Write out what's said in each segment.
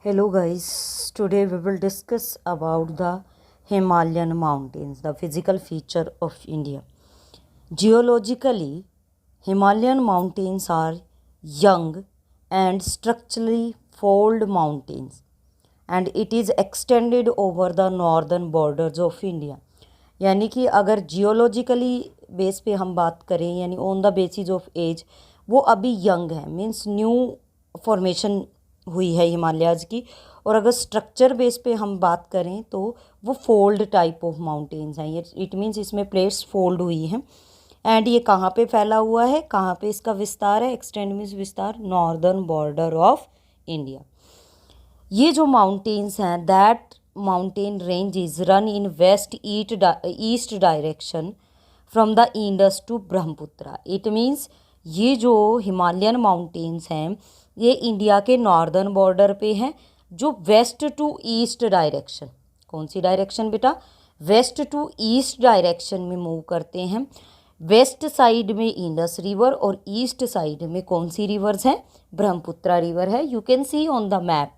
Hello guys, today we will discuss about the Himalayan mountains, the physical feature of India. Geologically, Himalayan mountains are young and structurally fold mountains and it is extended over the northern borders of India. यानी कि अगर geologically base पे हम बात करें यानी on the basis of age वो अभी यंग है मीन्स न्यू फॉर्मेशन हुई है हिमालयाज़ की। और अगर स्ट्रक्चर बेस पे हम बात करें तो वो फोल्ड टाइप ऑफ माउंटेन्स हैं। ये इट मीन्स इसमें प्लेट्स फोल्ड हुई हैं। एंड ये कहाँ पे फैला हुआ है, कहाँ पे इसका विस्तार है, एक्सटेंड मीन्स विस्तार, नॉर्दर्न बॉर्डर ऑफ इंडिया। ये जो माउंटेन्स हैं that mountain range is run in west east direction from the Indus to Brahmaputra. It means ये जो हिमालयन माउंटेन्स हैं ये इंडिया के नॉर्दर्न बॉर्डर पे हैं जो वेस्ट टू ईस्ट डायरेक्शन, कौन सी डायरेक्शन बेटा, वेस्ट टू ईस्ट डायरेक्शन में मूव करते हैं। वेस्ट साइड में इंडस रिवर और ईस्ट साइड में कौन सी रिवर्स हैं, ब्रह्मपुत्रा रिवर है। You can see on the map.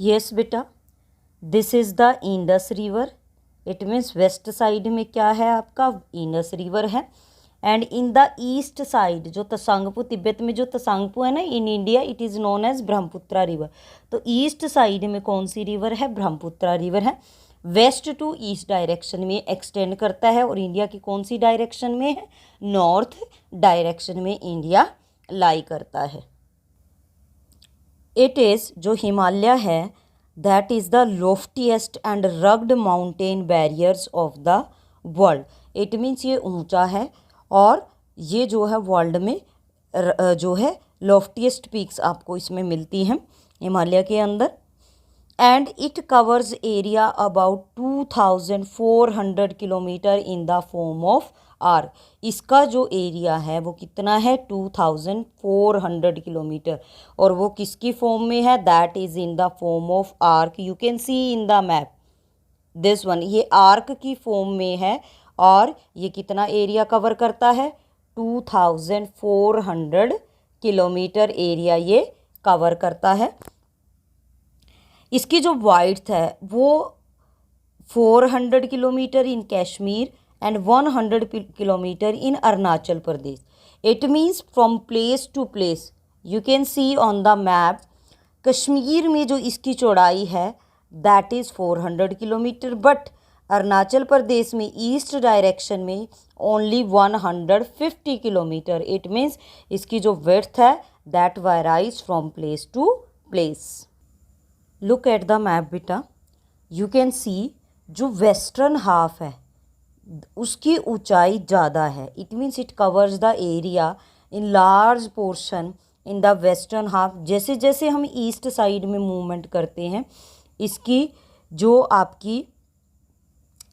Yes बेटा, this is the Indus river. It means west side में क्या है आपका, इंडस रिवर है। And in the east side जो तसांगपू, तिब्बत में जो तसांगपू है ना, in India it is known as Brahmaputra river. तो ईस्ट साइड में कौन सी रिवर है, ब्रह्मपुत्रा रिवर है। वेस्ट टू ईस्ट डायरेक्शन में एक्सटेंड करता है और इंडिया की कौन सी डायरेक्शन में है, नॉर्थ डायरेक्शन में इंडिया लाई करता है। इट इज़ जो हिमालय है that is the loftiest and rugged mountain barriers of the world. It means ये ऊंचा है और ये जो है वर्ल्ड में जो है लॉफ्टीएस्ट पीक्स आपको इसमें मिलती हैं हिमालय के अंदर। And it covers area about 2400 kilometre in the form of arc. इसका जो एरिया है वो कितना है, 2400 किलोमीटर। और वो किसकी फॉर्म में है, that is in the form of arc. You can C in the map this one, ये आर्क की फॉर्म में है और ये कितना एरिया कवर करता है, 2400 किलोमीटर एरिया ये कवर करता है। इसकी जो वाइड्थ है वो 400 kilometre in Kashmir and 100 kilometre in Arunachal Pradesh. It means from place to place. You can see on the map, Kashmir में जो इसकी चौड़ाई है that is 400 kilometre, but Arunachal Pradesh में ईस्ट डायरेक्शन में ओनली 150 किलोमीटर। इट मीन्स इसकी जो विड्थ है that varies from place to place. Look at the map बेटा, यू कैन सी जो वेस्टर्न हाफ है उसकी ऊंचाई ज़्यादा है। It means it covers the area in large portion in the western half. जैसे जैसे हम ईस्ट साइड में मूवमेंट करते हैं इसकी जो आपकी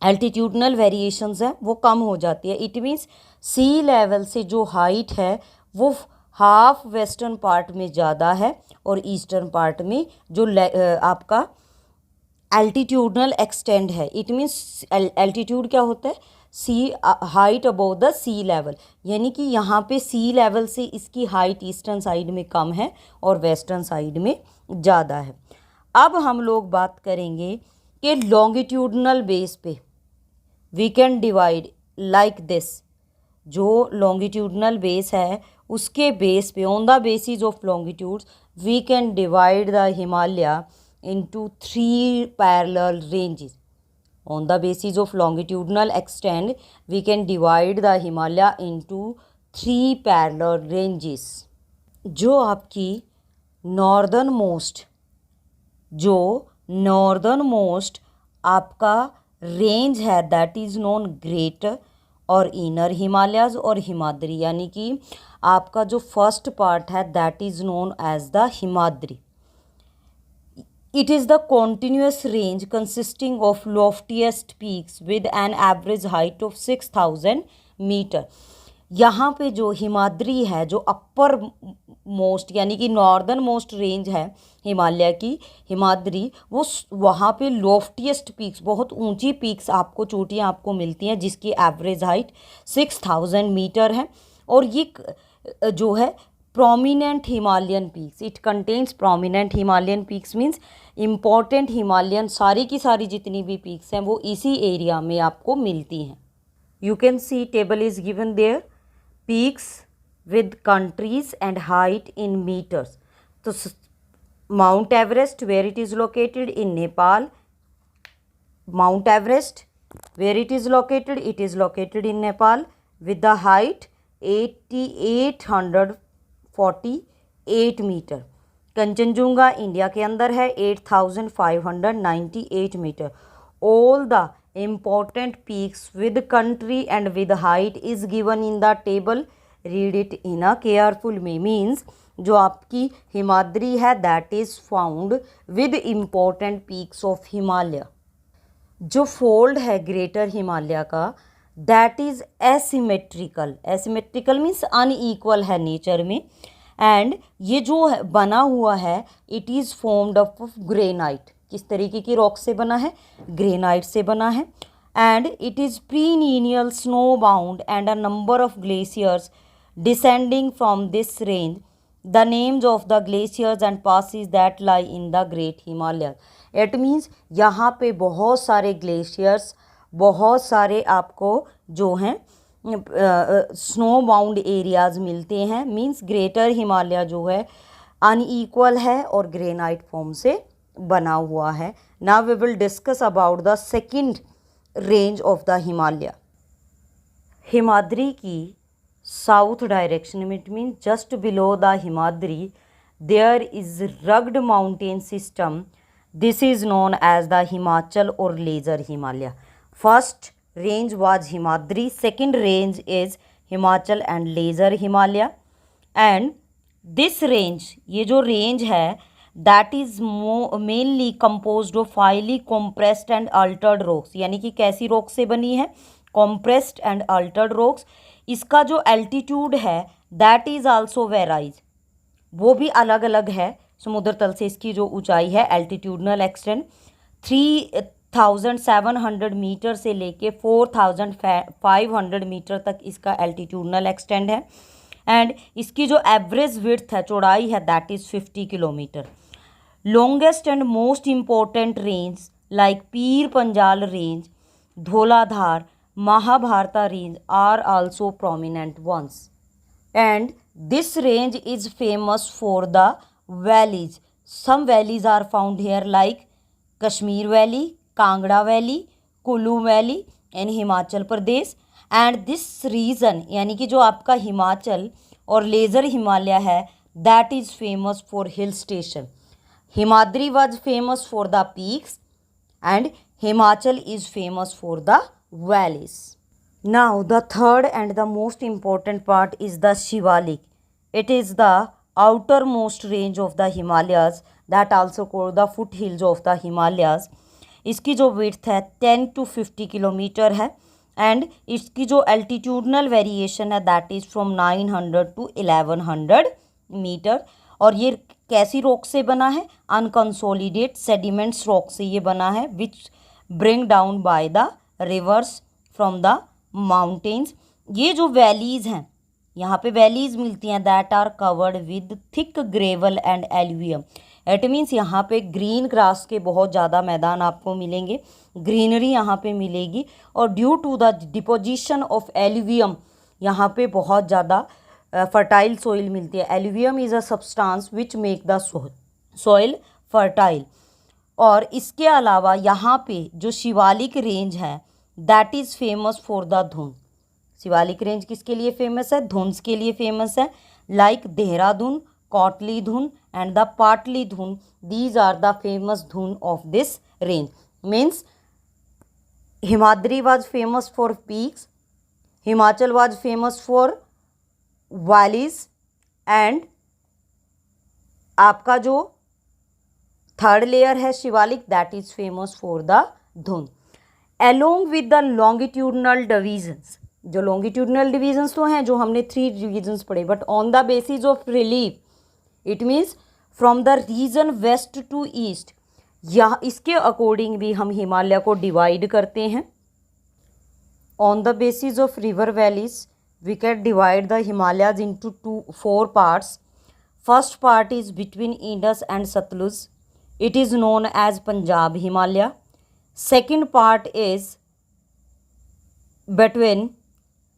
एल्टीट्यूडनल वेरिएशंस हैं वो कम हो जाती है। इट मीन्स सी लेवल से जो हाइट है वो हाफ वेस्टर्न पार्ट में ज़्यादा है और ईस्टर्न पार्ट में जो आपका एल्टीट्यूडनल एक्सटेंड है। इट मीन्स एल्टीट्यूड क्या होता है, see height above the sea level, यानी कि यहाँ पे सी लेवल से इसकी हाइट ईस्टर्न साइड में कम है और वेस्टर्न साइड में ज़्यादा है। अब हम लोग बात करेंगे कि लॉन्गिट्यूडनल बेस पे we can divide like this. जो लॉन्गिट्यूडनल बेस है उसके बेस पे, on the basis of longitudes we can divide the Himalaya into 3 parallel ranges. On the basis of longitudinal extent, we can divide the Himalaya into 3 parallel ranges. जो आपकी northern most आपका range है that is known greater और inner Himalayas और हिमाद्री, यानी कि आपका जो फर्स्ट पार्ट है that is known as the Himadri. It is the continuous range consisting of loftiest peaks with an average height of 6000 metre. यहाँ पे जो हिमाद्री है, जो अपर मोस्ट यानी कि नॉर्दर्न मोस्ट रेंज है हिमालय की, हिमाद्री, वो वहाँ पे लॉफ्टीएस्ट पीक्स, बहुत ऊंची पीक्स आपको, चोटियाँ आपको मिलती हैं जिसकी एवरेज हाइट 6000 मीटर है। और ये जो है prominent Himalayan peaks. It contains prominent Himalayan peaks means important Himalayan सारी की सारी जितनी भी peaks हैं वो इसी एरिया में आपको मिलती हैं. You can see table is given there. Peaks with countries and height in meters. तो Mount Everest, where it is located in Nepal. Mount Everest, where it is located? It is located in Nepal with the height 8,848 metre. Kanchenjunga India के अंदर है 8,598 metre. All the important peaks with country and with height is given in the table. Read it in a careful way. Means जो आपकी हिमाद्री है that is found with important peaks of Himalaya. जो fold है greater Himalaya का that is asymmetrical. Asymmetrical means unequal है nature में. And ये जो बना हुआ है it is formed of granite. किस तरीके की रॉक से बना है? ग्रेनाइट से बना है. And it is perineal snow bound and a number of glaciers descending from this range. The names of the glaciers and passes that lie in the great Himalaya. It means यहाँ पे बहुत सारे ग्लेशियर्स, बहुत सारे आपको जो हैं स्नो बाउंड एरियाज़ मिलते हैं. मीन्स ग्रेटर हिमालय जो है अनईक्वल है और ग्रेनाइट फॉर्म से बना हुआ है. Now we will discuss about the second range of the Himalaya. Himadri की साउथ डायरेक्शन में, it means just below the Himadri there is rugged mountain system. This is known as the Himachal or Lesser Himalaya. First range was Himadri. Second range is Himachal and Lesser Himalaya. And this range, ये जो range है that is mainly composed of highly compressed and altered rocks. यानी कि कैसी rock से बनी है? Compressed and altered rocks. इसका जो altitude है that is also varies. वो भी अलग अलग है. समुद्र तल से इसकी जो ऊंचाई है एल्टीट्यूडनल एक्सटेंड 3,700 मीटर से लेके 4,500 मीटर तक इसका एल्टीट्यूडनल एक्सटेंड है. एंड इसकी जो एवरेज विड्थ है, चौड़ाई है, that is 50 kilometre. Longest and most important range like Pir Panjal range, Dhauladhar, Mahabharata range are also prominent ones. And this range is famous for the valleys. Some valleys are found here like Kashmir Valley, Kangra Valley, Kulu Valley in Himachal Pradesh. And this region यानी कि जो आपका हिमाचल और laser Himalaya है that is famous for hill station. Himadri was famous for the peaks and Himachal is famous for the valleys. Now the third and the most important part is the Shivalik. It is the outermost range of the Himalayas that also called the foothills of the Himalayas. इसकी जो width है 10 to 50 kilometre है. And इसकी जो altitudinal variation है that is from 900 to 1100 metre. और ये कैसी रॉक से बना है? अनकंसोलिडेट सेडिमेंट्स रॉक से ये बना है which bring down by the rivers from the mountains. ये जो वैलीज़ हैं, यहाँ पे वैलीज़ मिलती हैं that are covered with thick gravel and alluvium. It means यहाँ पे ग्रीन ग्रास के बहुत ज़्यादा मैदान आपको मिलेंगे, ग्रीनरी यहाँ पे मिलेगी. और due to the deposition of alluvium यहाँ पे बहुत ज़्यादा फर्टाइल सॉइल मिलती है. Alluvium is a substance which make the soil fertile. और इसके अलावा यहाँ पे जो शिवालिक रेंज है that is famous for the duns. Shivalik range किसके लिए फेमस है? धुंध के लिए फेमस है. लाइक देहरादून, कोटली धुन and the Patli Dun, these are the famous dun of this range. Means Himadri was famous for peaks, Himachal was famous for valleys and आपका जो थर्ड लेयर है Shivalik that is famous for the dun. Along with the longitudinal divisions, जो longitudinal divisions तो हैं जो हमने 3 divisions पढ़े, but on the basis of relief it means from the region west to east, या इसके अकॉर्डिंग भी हम हिमालय को डिवाइड करते हैं. On the basis of river valleys we can divide the Himalayas into 4 parts. First part is between Indus and Satluj. It is known as Punjab Himalaya. Second part is between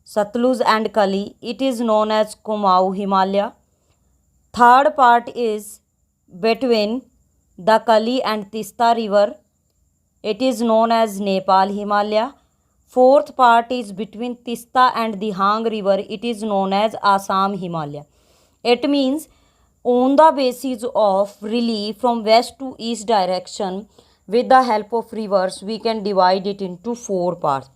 Satluj and Kali. It is known as Kumaon Himalaya. Third part is between the Kali and Tista river. It is known as Nepal Himalaya. Fourth part is between Tista and Dihang river. It is known as Assam Himalaya. It means on the basis of relief from west to east direction with the help of rivers we can divide it into 4 parts.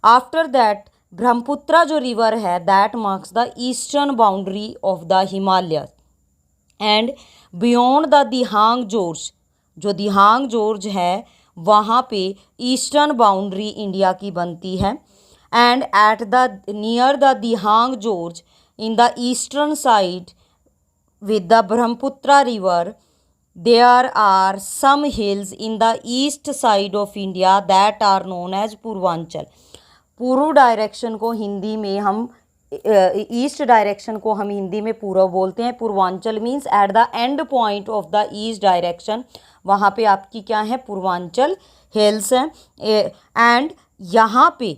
After that Brahmaputra जो river है that marks the eastern boundary of the Himalayas and beyond the Dihang Gorge, जो दिहांग George है वहाँ पे eastern boundary India की बनती है and at the near the Dihang George in the eastern side with the Brahmaputra river, there are some hills in the east side of India that are known as Purvanchal. पूर्व direction को हिंदी में हम east direction को हम हिंदी में पूर्व बोलते हैं. Purvanchal means at the end point of the east direction वहाँ पे आपकी क्या है पूर्वांचल हिल्स हैं. एंड यहाँ पे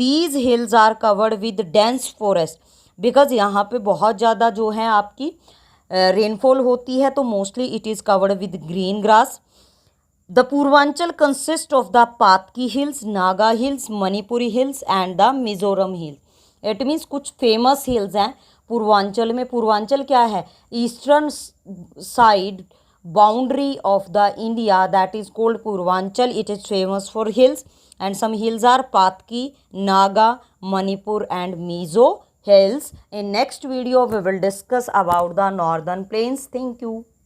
these hills are covered with dense forest because यहाँ पे बहुत ज़्यादा जो है आपकी रेनफॉल होती है तो mostly it is covered with green grass. The Purvanchal consist of the Patkai hills, Naga hills, Manipuri hills and the Mizoram hills. It means कुछ फेमस हिल्स हैं पूर्वांचल में. पूर्वांचल क्या है? Eastern side boundary of the India that is called Purvanchal. It is famous for hills and some hills are Patki, Naga, Manipur and Mizo hills. In next video we will discuss about the northern plains. Thank you.